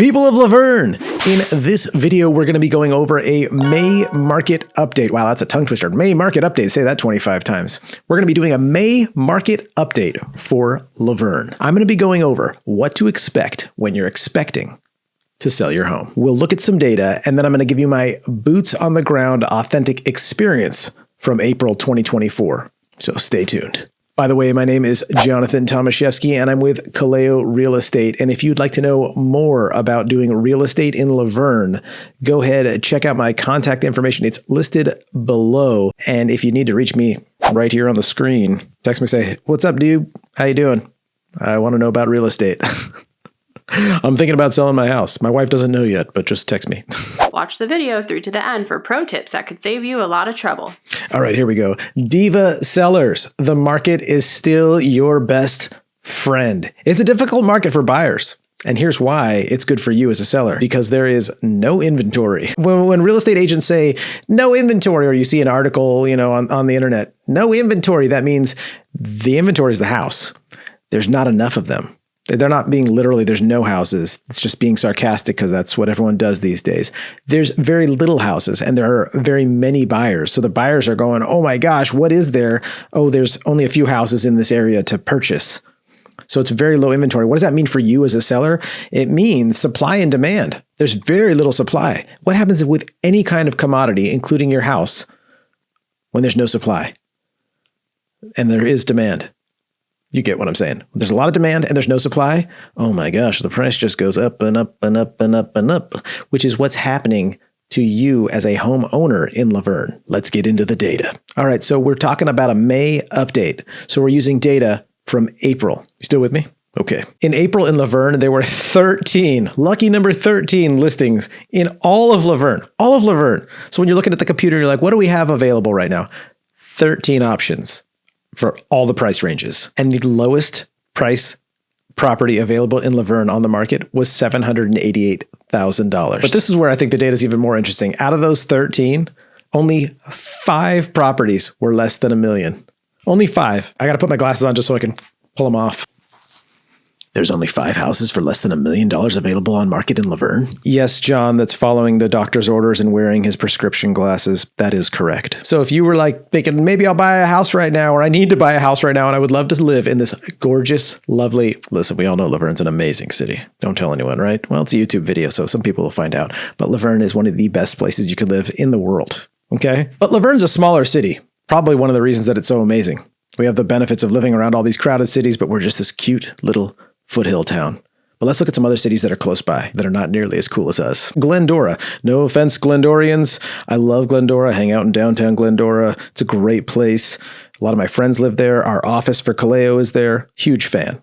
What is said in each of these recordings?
People of Laverne, in this video, we're going to be going over a May market update. Wow, that's a tongue twister. May market update. Say that 25 times. We're going to be doing a May market update for Laverne. I'm going to be going over what to expect when you're expecting to sell your home. We'll look at some data, and then I'm going to give you my boots on the ground authentic experience from April 2024. So stay tuned. By the way, my name is Jonathan Tomaszewski, and I'm with Kaleo Real Estate. And if you'd like to know more about doing real estate in Laverne, go ahead and check out my contact information. It's listed below. And if you need to reach me right here on the screen, text me, say, "What's up, dude? How you doing? I want to know about real estate." I'm thinking about selling my house. My wife doesn't know yet, but just text me. Watch the video through to the end for pro tips that could save you a lot of trouble. All right, here we go. Diva sellers, the market is still your best friend. It's a difficult market for buyers. And here's why it's good for you as a seller, because there is no inventory. When real estate agents say no inventory, or you see an article, on the internet, no inventory, that means the inventory is the house. There's not enough of them. They're not being literally, there's no houses. It's just being sarcastic because that's what everyone does these days. There's very little houses and there are very many buyers. So the buyers are going, oh my gosh, what is there? Oh, there's only a few houses in this area to purchase. So it's very low inventory. What does that mean for you as a seller? It means supply and demand. There's very little supply. What happens with any kind of commodity, including your house, when there's no supply and there is demand? You get what I'm saying. There's a lot of demand and there's no supply. Oh my gosh, the price just goes up and up and up and up and up, which is what's happening to you as a homeowner in Laverne. Let's get into the data. All right, so we're talking about a May update. So we're using data from April. You still with me? Okay. In April in Laverne, there were 13, lucky number 13 listings in all of Laverne. All of Laverne. So when you're looking at the computer, you're like, what do we have available right now? 13 options for all the price ranges. And the lowest price property available in Laverne on the market was $788,000. But this is where I think the data is even more interesting. Out of those 13, only 5 properties were less than $1 million. Only 5. I got to put my glasses on just so I can pull them off. There's only 5 houses for less than $1 million available on market in Laverne? Yes, John, that's following the doctor's orders and wearing his prescription glasses. That is correct. So if you were like thinking, maybe I'll buy a house right now, or I need to buy a house right now, and I would love to live in this gorgeous, lovely, listen, we all know Laverne's an amazing city. Don't tell anyone, right? Well, it's a YouTube video, so some people will find out. But Laverne is one of the best places you could live in the world, okay? But Laverne's a smaller city. Probably one of the reasons that it's so amazing. We have the benefits of living around all these crowded cities, but we're just this cute little foothill town. But let's look at some other cities that are close by that are not nearly as cool as us. Glendora. No offense, Glendorians. I love Glendora. I hang out in downtown Glendora. It's a great place. A lot of my friends live there. Our office for Kaleo is there. Huge fan.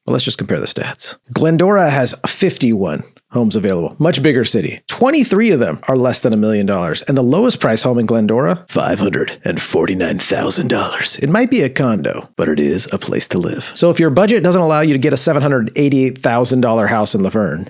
But let's just compare the stats. Glendora has 51 homes available. Much bigger city. 23 of them are less than $1 million. And the lowest price home in Glendora, $549,000. It might be a condo, but it is a place to live. So if your budget doesn't allow you to get a $788,000 house in Laverne,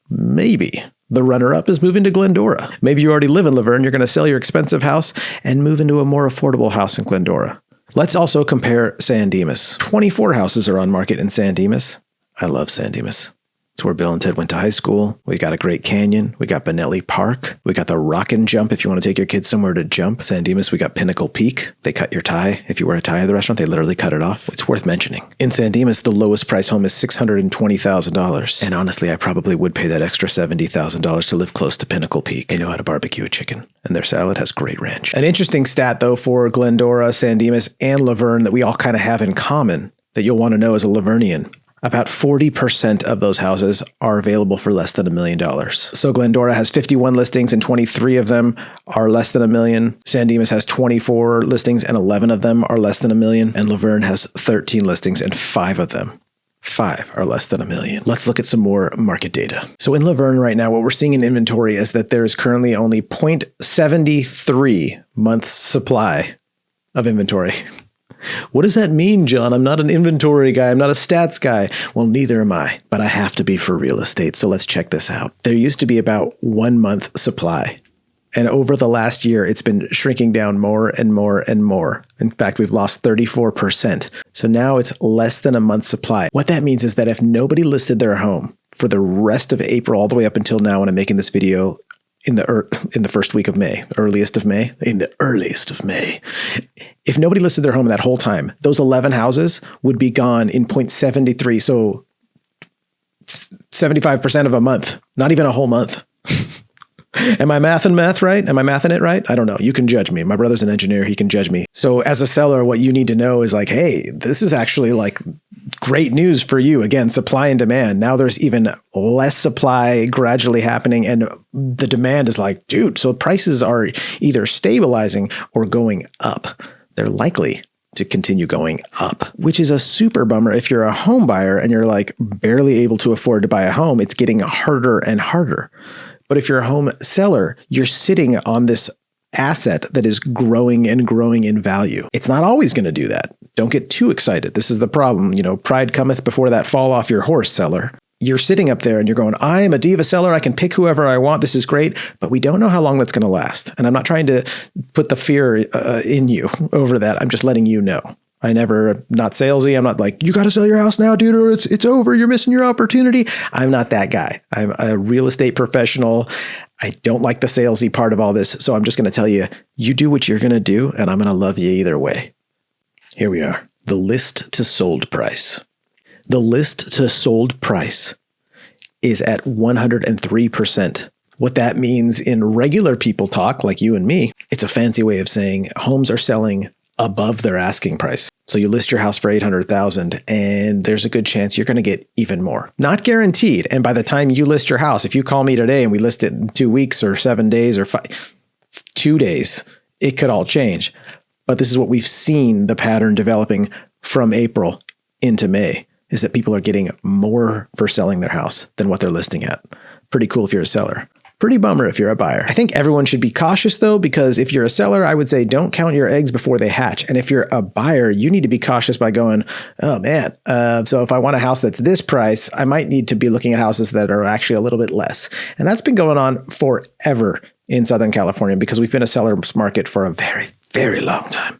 maybe the runner-up is moving to Glendora. Maybe you already live in Laverne. You're going to sell your expensive house and move into a more affordable house in Glendora. Let's also compare San Dimas. 24 houses are on market in San Dimas. I love San Dimas. It's where Bill and Ted went to high school. We got a great canyon. We got Benelli Park. We got the Rock and Jump if you want to take your kids somewhere to jump. San Dimas, we got Pinnacle Peak. They cut your tie. If you wear a tie at the restaurant, they literally cut it off. It's worth mentioning. In San Dimas, the lowest price home is $620,000. And honestly, I probably would pay that extra $70,000 to live close to Pinnacle Peak. They know how to barbecue a chicken, and their salad has great ranch. An interesting stat, though, for Glendora, San Dimas, and Laverne that we all kind of have in common that you'll want to know as a Lavernian. About 40% of those houses are available for less than $1 million. So Glendora has 51 listings and 23 of them are less than $1 million. San Dimas has 24 listings and 11 of them are less than $1 million. And Laverne has 13 listings and 5 of them. 5 are less than $1 million. Let's look at some more market data. So in Laverne right now, what we're seeing in inventory is that there is currently only 0.73 months supply of inventory. What does that mean, John? I'm not an inventory guy. I'm not a stats guy. Well, neither am I, but I have to be for real estate. So let's check this out. There used to be about 1 month supply. And over the last year, it's been shrinking down more and more and more. In fact, we've lost 34%. So now it's less than a month's supply. What that means is that if nobody listed their home for the rest of April, all the way up until now when I'm making this video in the first week of May, in the earliest of May. If nobody listed their home that whole time, those 11 houses would be gone in 0.73. So 75% of a month, not even a whole month. Am I mathing right? Am I mathing it right? I don't know. You can judge me. My brother's an engineer. He can judge me. So as a seller, what you need to know is like, hey, this is actually like great news for you. Again, supply and demand. Now there's even less supply gradually happening. And the demand is like, dude, so prices are either stabilizing or going up. They're likely to continue going up, which is a super bummer. If you're a home buyer and you're like barely able to afford to buy a home, it's getting harder and harder. But if you're a home seller, you're sitting on this asset that is growing and growing in value. It's not always going to do that. Don't get too excited. This is the problem. Pride cometh before that fall off your horse, seller. You're sitting up there and you're going, I am a diva seller. I can pick whoever I want. This is great. But we don't know how long that's going to last. And I'm not trying to put the fear in you over that. I'm just letting you know. Not salesy. I'm not like, you got to sell your house now, dude, or it's over. You're missing your opportunity. I'm not that guy. I'm a real estate professional. I don't like the salesy part of all this. So I'm just going to tell you, you do what you're going to do, and I'm going to love you either way. Here we are. The list to sold price. The list to sold price is at 103%. What that means in regular people talk, like you and me, it's a fancy way of saying homes are selling above their asking price. So you list your house for $800,000 and there's a good chance you're going to get even more. Not guaranteed. And by the time you list your house, if you call me today and we list it in 2 weeks or 7 days or 2 days, it could all change. But this is what we've seen the pattern developing from April into May, is that people are getting more for selling their house than what they're listing at. Pretty cool if you're a seller. Pretty bummer if you're a buyer. I think everyone should be cautious though, because if you're a seller, I would say don't count your eggs before they hatch. And if you're a buyer, you need to be cautious by going, oh man, so if I want a house that's this price, I might need to be looking at houses that are actually a little bit less. And that's been going on forever in Southern California because we've been a seller's market for a very, very long time.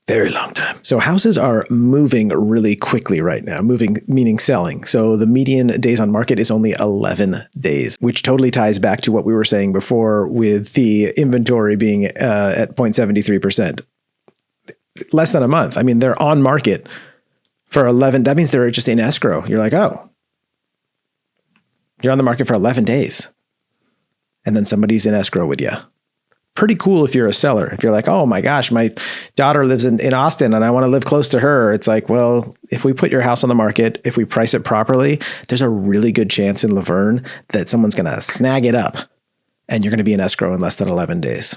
Very long time. So houses are moving really quickly right now. Moving meaning selling. So the median days on market is only 11 days, which totally ties back to what we were saying before with the inventory being at 0.73%. Less than a month. I mean, they're on market for 11. That means they're just in escrow. You're like, oh, you're on the market for 11 days. And then somebody's in escrow with you. Pretty cool if you're a seller. If you're like, oh my gosh, my daughter lives in Austin and I want to live close to her. It's like, well, if we put your house on the market, if we price it properly, there's a really good chance in Laverne that someone's going to snag it up and you're going to be in escrow in less than 11 days.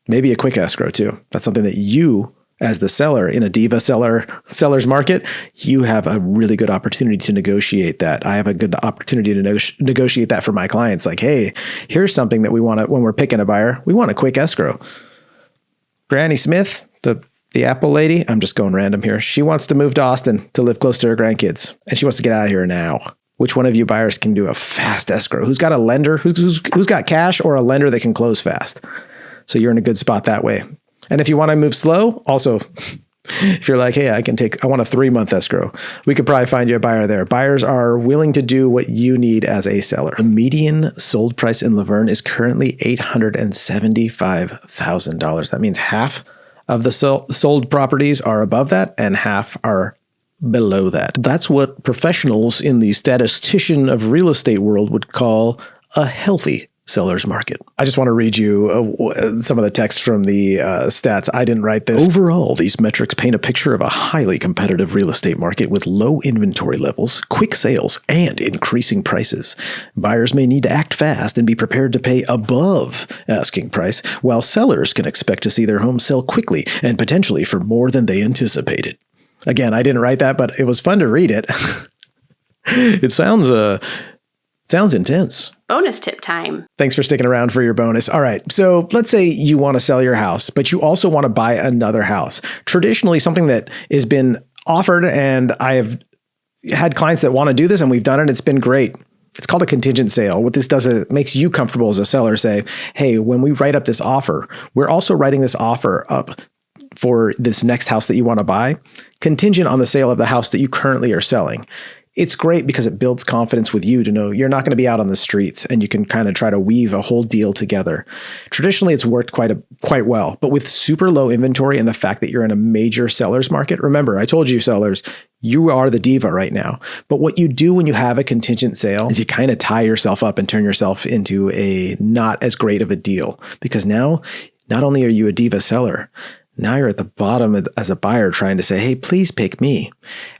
Maybe a quick escrow too. That's something that you, as the seller in a diva seller's market, you have a really good opportunity to negotiate that. I have a good opportunity to negotiate that for my clients. Like, hey, here's something that we want to, when we're picking a buyer, we want a quick escrow. Granny Smith, the Apple lady, I'm just going random here. She wants to move to Austin to live close to her grandkids, and she wants to get out of here now. Which one of you buyers can do a fast escrow? Who's got a lender? Who's got cash or a lender that can close fast? So you're in a good spot that way. And if you want to move slow, also, if you're like, hey, I want a 3-month escrow, we could probably find you a buyer there. Buyers are willing to do what you need as a seller. The median sold price in Laverne is currently $875,000. That means half of the sold properties are above that and half are below that. That's what professionals in the statistician of real estate world would call a healthy seller's market. I just want to read you some of the text from the stats. I didn't write this. Overall, these metrics paint a picture of a highly competitive real estate market with low inventory levels, quick sales, and increasing prices. Buyers may need to act fast and be prepared to pay above asking price, while sellers can expect to see their home sell quickly and potentially for more than they anticipated. Again, I didn't write that, but it was fun to read it. It sounds intense. Bonus tip time. Thanks for sticking around for your bonus. All right. So let's say you want to sell your house, but you also want to buy another house. Traditionally, something that has been offered, and I have had clients that want to do this, and we've done it. It's been great. It's called a contingent sale. What this does is it makes you comfortable as a seller. Say, hey, when we write up this offer, we're also writing this offer up for this next house that you want to buy, contingent on the sale of the house that you currently are selling. it's great because it builds confidence with you to know you're not going to be out on the streets, and you can kind of try to weave a whole deal together. Traditionally, it's worked quite well, but with super low inventory and the fact that you're in a major seller's market, remember, I told you sellers, you are the diva right now. But what you do when you have a contingent sale is you kind of tie yourself up and turn yourself into a not as great of a deal, because now not only are you a diva seller, now you're at the bottom as a buyer trying to say, hey, please pick me.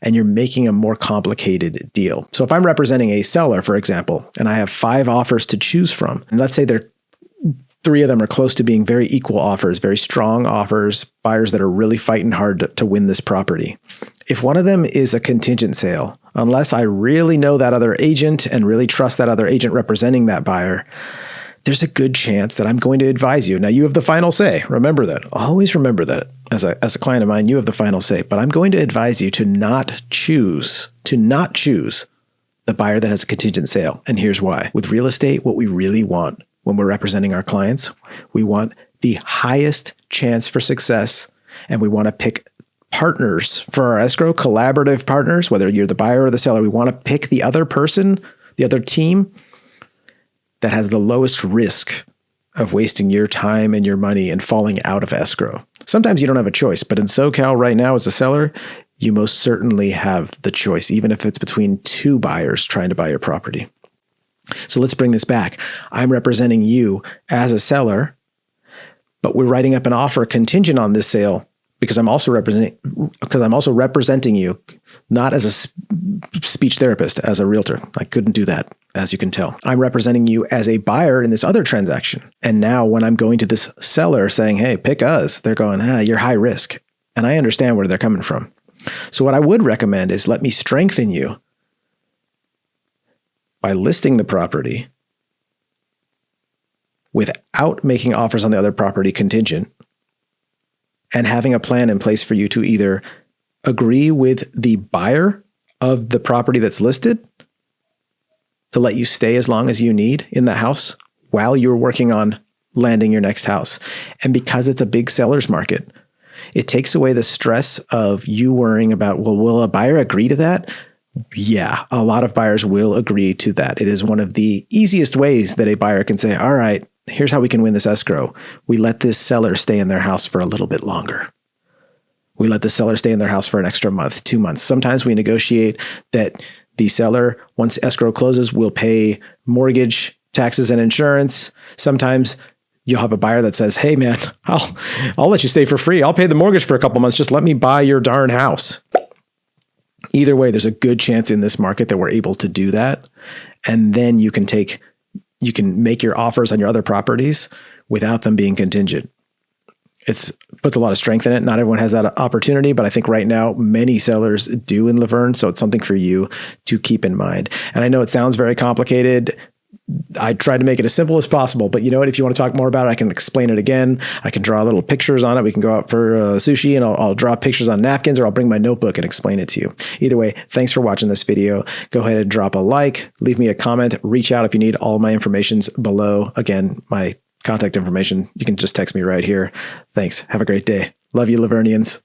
And you're making a more complicated deal. So if I'm representing a seller, for example, and I have 5 offers to choose from, and let's say 3 of them are close to being very equal offers, very strong offers, buyers that are really fighting hard to win this property. If one of them is a contingent sale, unless I really know that other agent and really trust that other agent representing that buyer, there's a good chance that I'm going to advise you. Now, you have the final say. Remember that. Always remember that. As a client of mine, you have the final say. But I'm going to advise you to not choose the buyer that has a contingent sale. And here's why. With real estate, what we really want when we're representing our clients, we want the highest chance for success, and we want to pick partners for our escrow, collaborative partners, whether you're the buyer or the seller. We want to pick the other person, the other team that has the lowest risk of wasting your time and your money and falling out of escrow. Sometimes you don't have a choice, but in SoCal right now as a seller, you most certainly have the choice, even if it's between 2 buyers trying to buy your property. So let's bring this back. I'm representing you as a seller, but we're writing up an offer contingent on this sale because I'm also representing you, not as a speech therapist, as a realtor. I couldn't do that, as you can tell. I'm representing you as a buyer in this other transaction. And now when I'm going to this seller saying, hey, pick us, they're going, you're high risk. And I understand where they're coming from. So what I would recommend is let me strengthen you by listing the property without making offers on the other property contingent, and having a plan in place for you to either agree with the buyer of the property that's listed to let you stay as long as you need in the house while you're working on landing your next house. And because it's a big seller's market, it takes away the stress of you worrying about, well, will a buyer agree to that? Yeah, a lot of buyers will agree to that. It is one of the easiest ways that a buyer can say, all right, here's how we can win this escrow. We let this seller stay in their house for a little bit longer. We let the seller stay in their house for an extra month, 2 months. Sometimes we negotiate that the seller, once escrow closes, will pay mortgage, taxes, and insurance. Sometimes you'll have a buyer that says, hey man, I'll let you stay for free. I'll pay the mortgage for a couple months. Just let me buy your darn house. Either way, there's a good chance in this market that we're able to do that. And then you can make your offers on your other properties without them being contingent. It puts a lot of strength in it. Not everyone has that opportunity, but I think right now many sellers do in Laverne. So it's something for you to keep in mind. And I know it sounds very complicated. I tried to make it as simple as possible, but you know what? If you want to talk more about it, I can explain it again. I can draw little pictures on it. We can go out for sushi and I'll draw pictures on napkins, or I'll bring my notebook and explain it to you. Either way, thanks for watching this video. Go ahead and drop a like, leave me a comment, reach out if you need. All my information's below. Again, my contact information, you can just text me right here. Thanks. Have a great day. Love you, Lavernians.